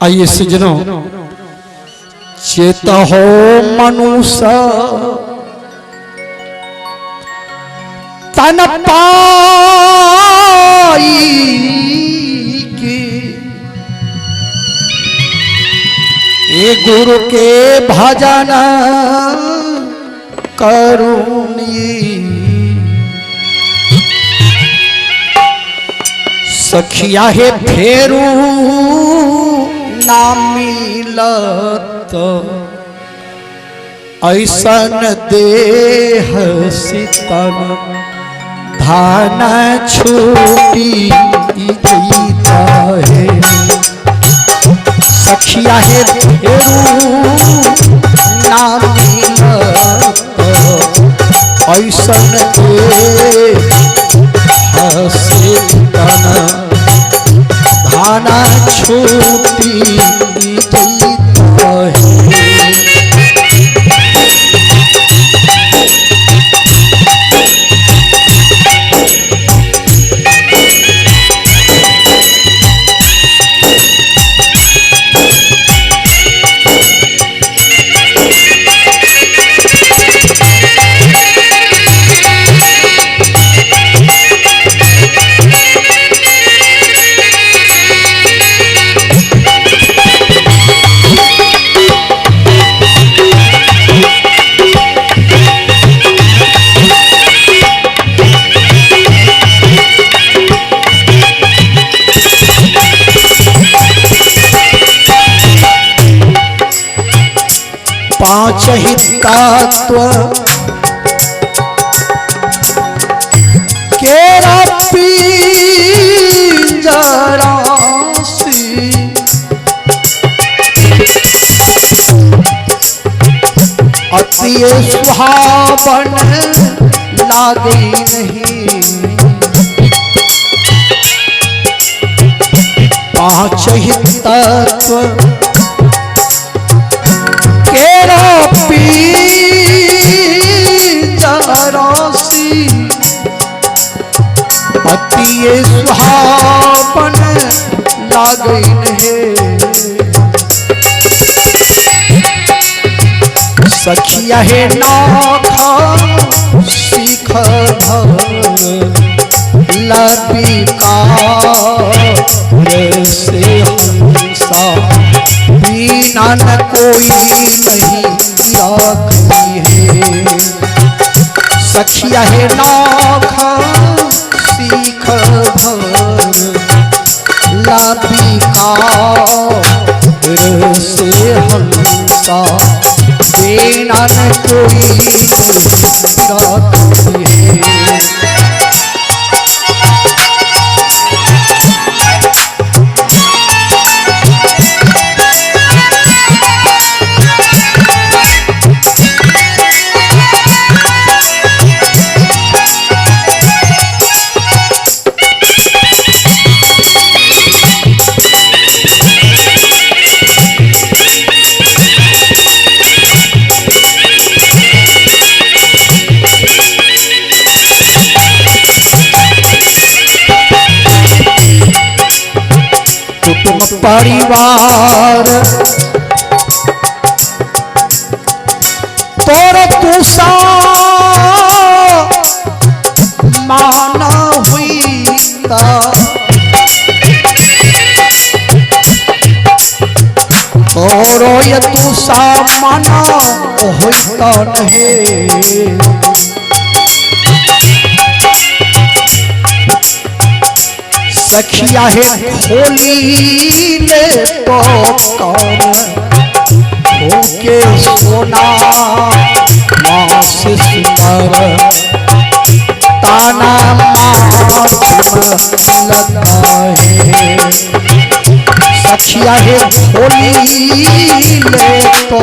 आइए सज्जनों, चेत हो मनुष्य तन पाई के ए गुरु के भजन करुणी सखिया है फेरू ना मिलत ऐसन देह सितन धान छूटी गीता है सखिया है फेरू ना मिलत ऐसन देह सितन धाना छूटी पांच ही तत्व केरा पिंजरासी अति सुहावन लागे नहीं पांच ही तत्व केरा पिंजरासी अति सुहावन लागन है सखिया है नाखा सीख लपिका से हंसा बिना न कोई नहीं राखी है सखिया है नाखा सीख लपिका से हंसा बिना न कोई नहीं राखी है परिवार तोर तुसा माना हुई तोरो ये तुसा माना होता नहीं सखिया है खोली ले तो कौन होके सोना माँ से सुतर ताना लगता है सखिया है खोली ले तो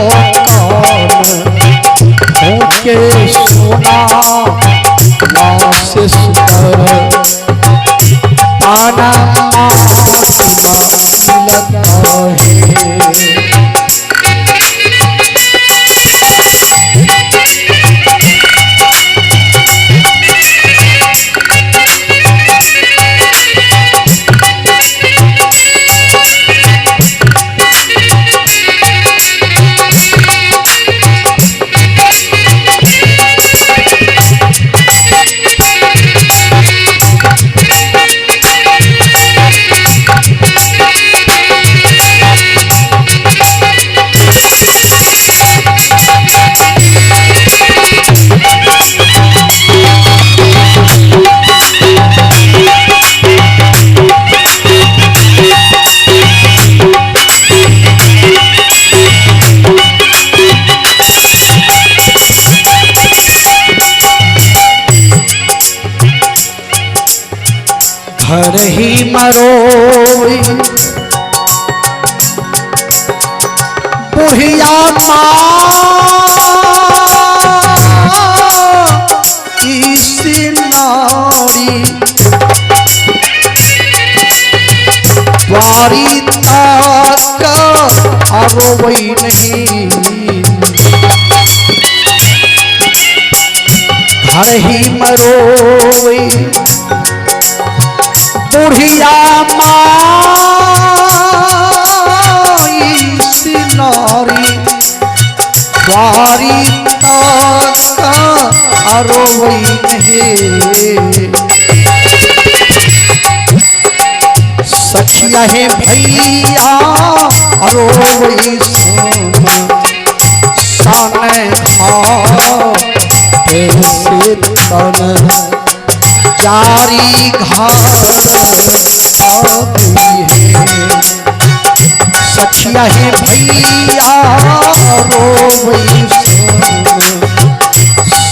कौन होके सोना माँ से सुतर आना लगता है बुढ़िया इसी नारी द्वारी तक अरोवई नहीं, घर ही मरोई बुढ़िया इसी नारी द्वारी तक अरोवई नहीं। सखिया है भैया अरोवई सन खाओ से तन जारी घर है। सखिया है भैया अरोवई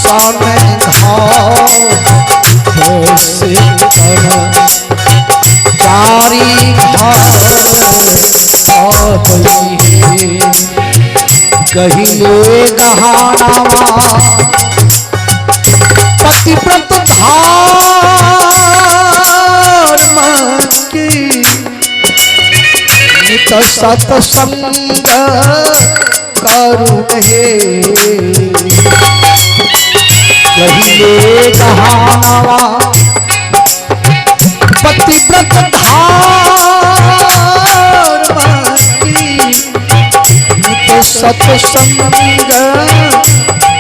सन खाओ से तन जारी कहिले गहानावा पतिव्रत धाम की नित सत्संग करुण हे। कहिले गहानावा पतिव्रत सत्संग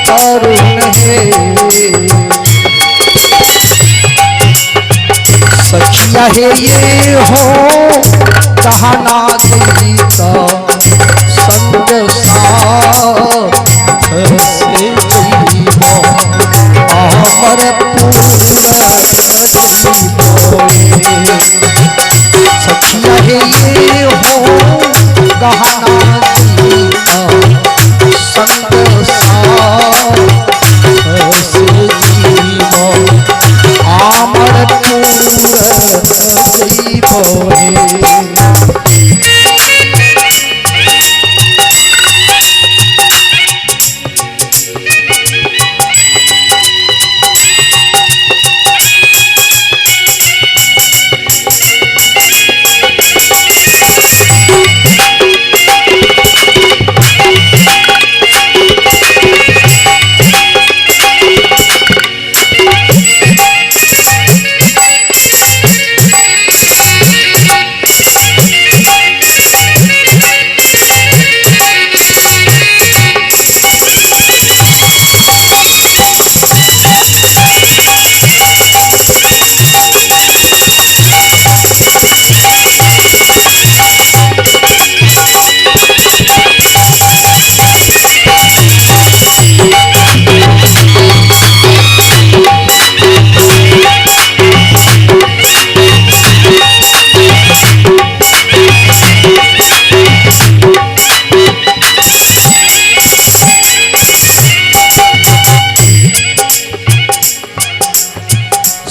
करुण है। सखिया है ये हो कहना दी का संग साथ से जीवो अमर पूरा सखिया है ये हो कहना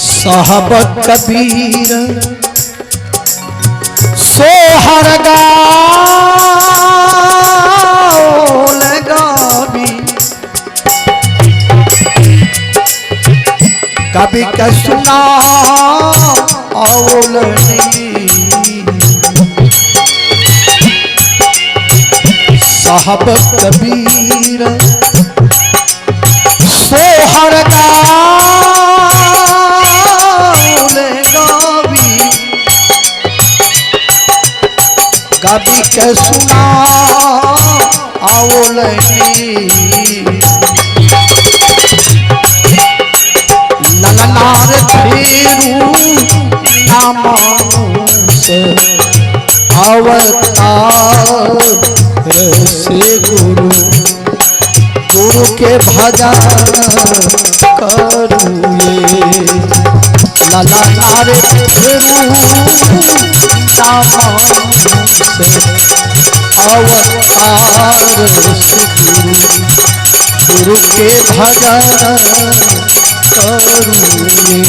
साहब कबीर सोहर गाओल गावी कभी का सुना औल साहब कबीर सोहर कभी के सुना आओ ललनार फेरू नामानुष अवतार से गुरु गुरु के भजन करूए ललनार फेरू अवतार गुरु के भजन करूए।